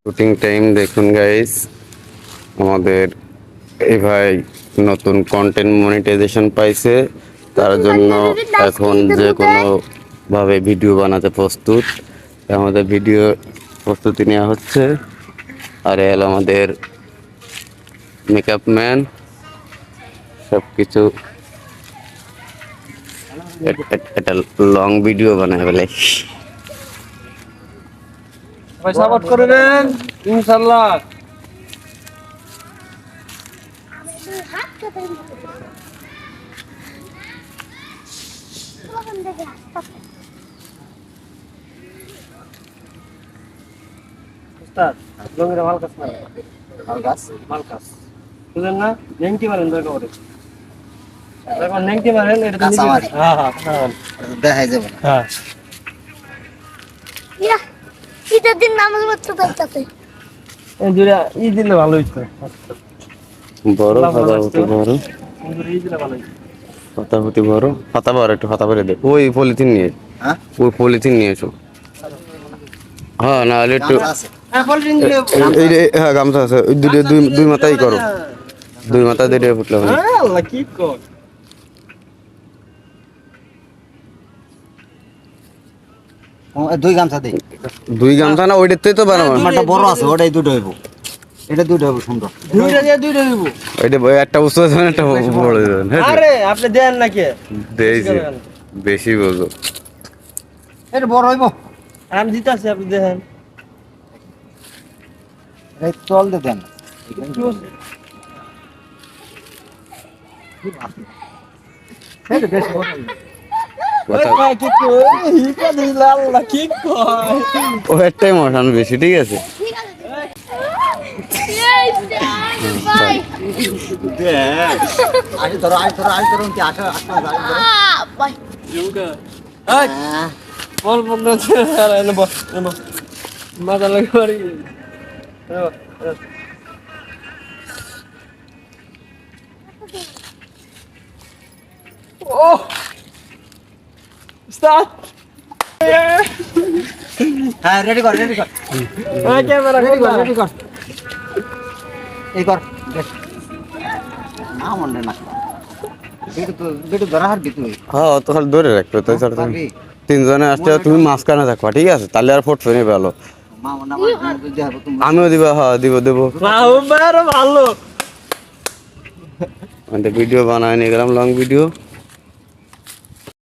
Shooting time দেখুন guys, আমাদের এই ভাই নতুন কন্টেন্ট মনিটাইজেশন পাইছে, তার জন্য এখন যে কোনো ভাবে ভিডিও বানাতে প্রস্তুত। আমাদের ভিডিও প্রস্তুতি নেওয়া হচ্ছে। আর এল আমাদের মেকআপ ম্যান, সব কিছু একটা লং ভিডিও বানায় বলে। ভাই সাপোর্ট করে দেন ইনশাআল্লাহ। উস্তাদ লঙ্গিরা মাল কাজ না, মাল কাজ বুঝলেন না? নেংটি মারেন দরকার পড়ে, যখন নেংটি মারেন এটা তো নিজে। হ্যাঁ হ্যাঁ দেখাই যাবে। হ্যাঁ ঈদের দিন নামাজ পড়তে যাইতাছে। এই দুইটা ই দিলে ভালো হইতো। বড় ফাতাফুটি বড়, ই দিলে ভালো হইতো। ফাতাফুটি বড়, ফাতা বড়, একটু ফাতা করে দে। ওই পলিথিন নিয়ে, হ্যাঁ ওই পলিথিন নিয়ে এসো। হ্যাঁ না একটু হ্যাঁ পলিথিন দিলে এই হ্যাঁ গামছা আছে, ওই দুই মাথাই করো, দুই মাথা দিয়ে ফুটলে হবে। হ্যাঁ আল্লাহ কি কর। দুই গামছা দেই। দুই গামছা না, ওইটাতে তো বানাবো। আমারটা বড় আছে, ওটাই দুটো হইব। এটা দুটো হইব সুন্দর। দুইটা দিয়ে দুইটা দিব। ওইটা একটা উঁচু আছে, একটা বড় দেবেন। হ্যাঁ আরে আপনি দেন নাকি? দিয়েছি, বেশি বোঝো। এটা বড় হইব। আমি দিতাছি, আপনি দেখেন। এই চল দে দেন। এটা বেশ বড় হইব। কয় কি কয় হিকা দিলা আল্লাহ কি কয়। ও একটাই মশান বেশি, ঠিক আছে। ঠিক আছে ভাই আরে ধরো কি আশা ভাই জুগা এই বল বন্ধ আরে নেব মাথা লাগা মারি। ও স্টার্ট। হ্যাঁ রেডি কর এই ক্যামেরা রেডি কর এই কর না মনে না বেটু ধরা হারবি তুই হ্যাঁ তো খালি ধরে রাখবে তো, স্যার তুমি পারবি তিনজনে আসতে তুমি মাঝখানে থাকবা, ঠিক আছে, তাহলে আর ফুটবে না ভালো। মা মনে আমার দেব তুমি আমিও দিবা, হ্যাঁ দেবো। ভালো ভিডিও বানায় নিয়ে গেলাম, লং ভিডিও।